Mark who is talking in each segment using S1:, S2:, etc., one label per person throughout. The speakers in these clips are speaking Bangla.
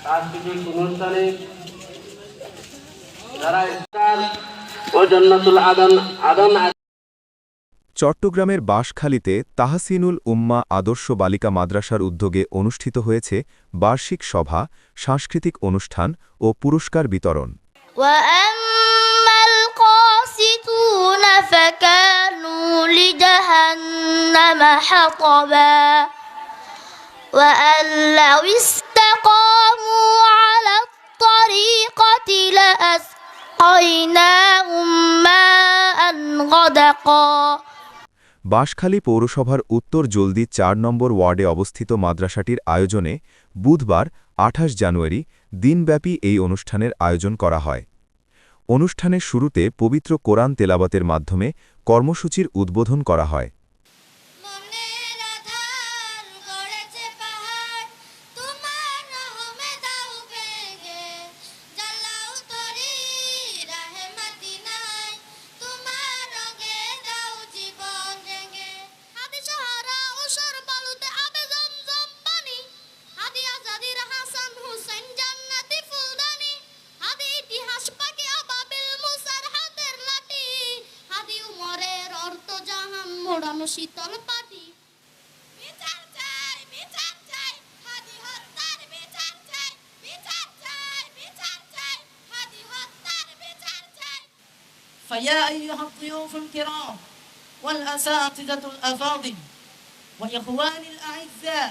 S1: সাংস্কৃতিক অনুষ্ঠানে যারা ইফতার ও জান্নাতুল আদন
S2: চট্টগ্রামের বাঁশখালীতে তাহসিনুল উম্মাহ আদর্শ বালিকা মাদ্রাসার উদ্যোগে অনুষ্ঠিত হয়েছে বার্ষিক সভা, সাংস্কৃতিক অনুষ্ঠান ও পুরস্কার বিতরণ।
S3: وَأَمَّا الْقَاسِطُونَ فَكَانُوا لِجَهَنَّمَ حَطَبًا وَأَن لَّوِ اسْتَقَامُوا عَلَى الطَّرِيقَةِ لَأَسْقَيْنَاهُم مَّاءً غَدَقًا।
S2: বাঁশখালী পৌরসভার উত্তর জলদি ৪ নম্বর ওয়ার্ডে অবস্থিত মাদ্রাসাটির আয়োজনে বুধবার ২৮ জানুয়ারি দিনব্যাপী এই অনুষ্ঠানের আয়োজন করা হয়। অনুষ্ঠানের শুরুতে পবিত্র কোরআন তেলাওয়াতের মাধ্যমে কর্মসূচির উদ্বোধন করা হয়।
S3: শীতল পাটি বিচার চাই হাদি হত্যার বিচার চাই হাদি হত্যার বিচার চাই।
S4: فيا أيها الضيوف الكرام والأساتذة الأفاضل وإخواني الأعزاء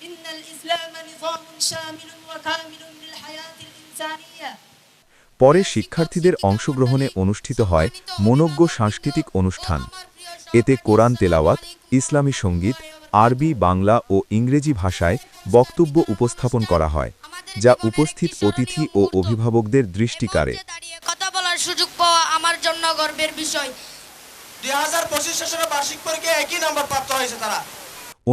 S4: إن الإسلام نظام شامل وكامل للحياة الإنسانية।
S2: পরে শিক্ষার্থীদের অংশগ্রহণে অনুষ্ঠিত হয় মনোজ্ঞ সাংস্কৃতিক অনুষ্ঠান। এতে কোরআন তেলাওয়াত, ইসলামী সঙ্গীত, আরবি, বাংলা ও ইংরেজি ভাষায় বক্তব্য উপস্থাপন করা হয়, যা উপস্থিত অতিথি ও অভিভাবকদের দৃষ্টি কাড়ে।
S3: কথা বলার সুযোগ পাওয়া আমার জন্য গর্বের বিষয়।
S5: 2025 সেশনে বার্ষিক পরীক্ষায় একই নম্বর প্রাপ্ত হয়েছে তারা।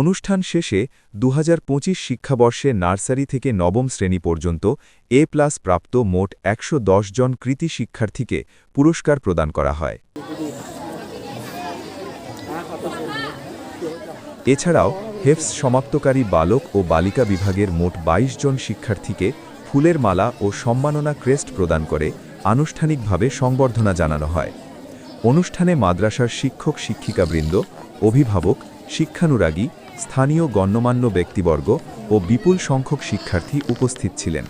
S2: অনুষ্ঠান শেষে 2025 শিক্ষাবর্ষে নার্সারি থেকে নবম শ্রেণী পর্যন্ত এ+ প্রাপ্ত মোট 110 জন কৃতী শিক্ষার্থীকে পুরস্কার প্রদান করা হয়। এছাড়াও হেফজ সমাপ্তকারী বালক ও বালিকা বিভাগের মোট 22 জন শিক্ষার্থীকে ফুলের মালা ও সম্মাননা ক্রেস্ট প্রদান করে আনুষ্ঠানিকভাবে সংবর্ধনা জানানো হয়। অনুষ্ঠানে মাদ্রাসার শিক্ষক শিক্ষিকাবৃন্দ, অভিভাবক, শিক্ষানুরাগী, স্থানীয় গণ্যমান্য ব্যক্তিবর্গ ও বিপুল সংখ্যক শিক্ষার্থী উপস্থিত ছিলেন।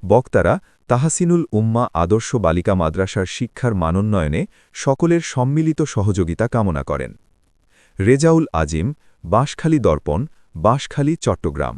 S2: বক্তারা তাহসিনুল উম্মাহ আদর্শ বালিকা মাদ্রাসার শিক্ষার মানোন্নয়নে সকলের সম্মিলিত সহযোগিতা কামনা করেন। রেজাউল আজিম, বাঁশখালী দর্পণ, বাঁশখালী, চট্টগ্রাম।